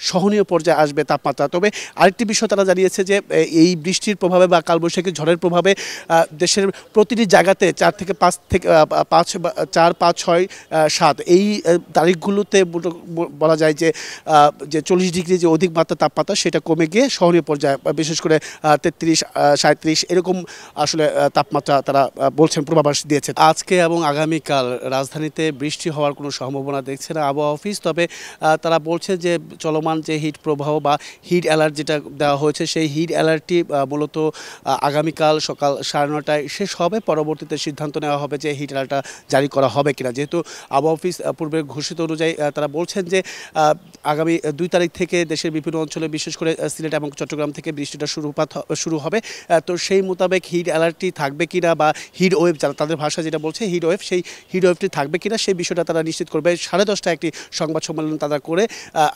সহনীয় পর্যায়ে আসবে তাপমাত্রা। তবে আরেকটি বিষয় তারা জানিয়েছে যে এই বৃষ্টির প্রভাবে বা কালবৈশাখী ঝড়ের প্রভাবে দেশের প্রতিটি জায়গাতে 4 থেকে 5 থেকে 5 বা 4, 5, 6, 7 এই তারিখগুলোতে বলা যায় যে 40 ডিগ্রি যে অধিক মাত্রা তাপমাত্রা সেটা কমে গিয়ে সহনীয় পর্যায়ে বিশেষ করে 33, 37 এরকম আসলে তাপমাত্রা তারা বলছেন, পূর্বাভাস দিয়েছে। আজকে এবং আগামীকাল রাজধানীতে বৃষ্টি হওয়ার কোনো সম্ভাবনা দেখছে না আবহাওয়া অফিস। তবে তারা বলছে যে চলমান যে হিট প্রবাহ বা হিট অ্যালার্ট যেটা দেওয়া হয়েছে সেই হিট অ্যালার্টটি মূলত আগামীকাল সকাল 9:30টায় শেষ হবে। পরবর্তীতে সিদ্ধান্ত নেওয়া হবে যে হিট অ্যালার্টটা জারি করা হবে কিনা। যেহেতু আবহাওয়া অফিস পূর্বে ঘোষিত অনুযায়ী তারা বলছেন যে আগামী 2 তারিখ থেকে দেশের বিভিন্ন অঞ্চলে বিশেষ করে সিলেট এবং চট্টগ্রাম থেকে বৃষ্টিটা শুরু হবে। তো সেই মোতাবেক হিট অ্যালার্টটি থাকবে কিনা বা হিট ওয়েভ যারা তাদের ভাষা যেটা বলছে হিট ওয়েভ, সেই হিট ওয়েভটি থাকবে কিনা সেই বিষয়টা তারা নিশ্চিত করবে। 10:30টায় একটি সংবাদ সম্মেলন তারা করে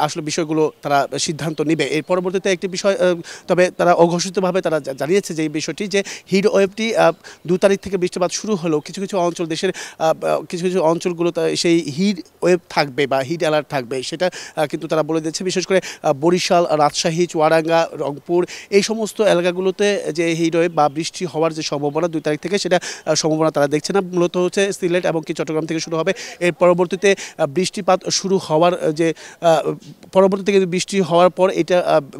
আসলে বিষয়গুলো তারা সিদ্ধান্ত নেবে। এর পরবর্তীতে একটি বিষয় তবে তারা অঘোষিতভাবে তারা জানিয়েছে যে এই বিষয়টি যে হিট ওয়েভটি 2 তারিখ থেকে বৃষ্টিপাত শুরু হলেও কিছু কিছু অঞ্চল দেশের কিছু কিছু অঞ্চলগুলোতে সেই হিট ওয়েভ থাকবে বা হিট অ্যালার্ট থাকবে সেটা কিন্তু তারা বলে দিচ্ছে। বিশেষ করে বরিশাল, রাজশাহী, চুয়াডাঙ্গা, রংপুর এই সমস্ত এলাকাগুলোতে যে হিট ওয়েভ বা বৃষ্টি হওয়ার যে সম্ভাবনা 2 তারিখ থেকে সেটা সম্ভাবনা তারা দেখছে না। মূলত হচ্ছে সিলেট এবং কি চট্টগ্রাম থেকে শুরু হবে। এর পরবর্তীতে বৃষ্টিপাত শুরু হওয়ার যে পরবর্তী থেকে বৃষ্টি হওয়ার পর এটা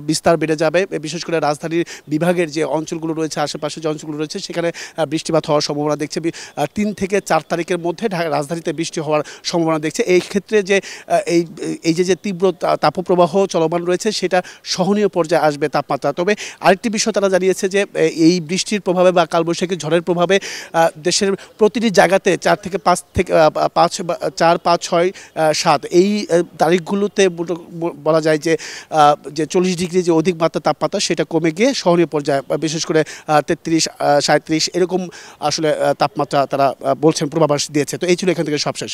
বিস্তার বেড়ে যাবে। বিশেষ করে রাজধানীর বিভাগের যে অঞ্চলগুলো রয়েছে, আশেপাশে যে অঞ্চলগুলো রয়েছে সেখানে বৃষ্টিপাত হওয়ার সম্ভাবনা দেখছে। 3 থেকে 4 তারিখের মধ্যে রাজধানীতে বৃষ্টি হওয়ার সম্ভাবনা দেখছে। এই ক্ষেত্রে যে এই যে তীব্র তাপপ্রবাহ চলমান রয়েছে সেটা সহনীয় পর্যায়ে আসবে তাপমাত্রা। তবে আরেকটি বিষয় তারা জানিয়েছে যে এই বৃষ্টির প্রভাবে বা কালবৈশাখী ঝড়ের প্রভাবে দেশের প্রতিটি জায়গাতে 4 থেকে 5 থেকে 4, 5, 6, 7 এই তারিখগুলোতে বলা যায় যে 40 ডিগ্রি যে অধিক মাত্রা তাপমাত্রা সেটা কমে গিয়ে সহনীয় পর্যায়ে বিশেষ করে 33, 37 এরকম আসলে তাপমাত্রা তারা বলছেন, পূর্বাভাস দিয়েছে। তো এই ছিল এখান থেকে সবশেষ।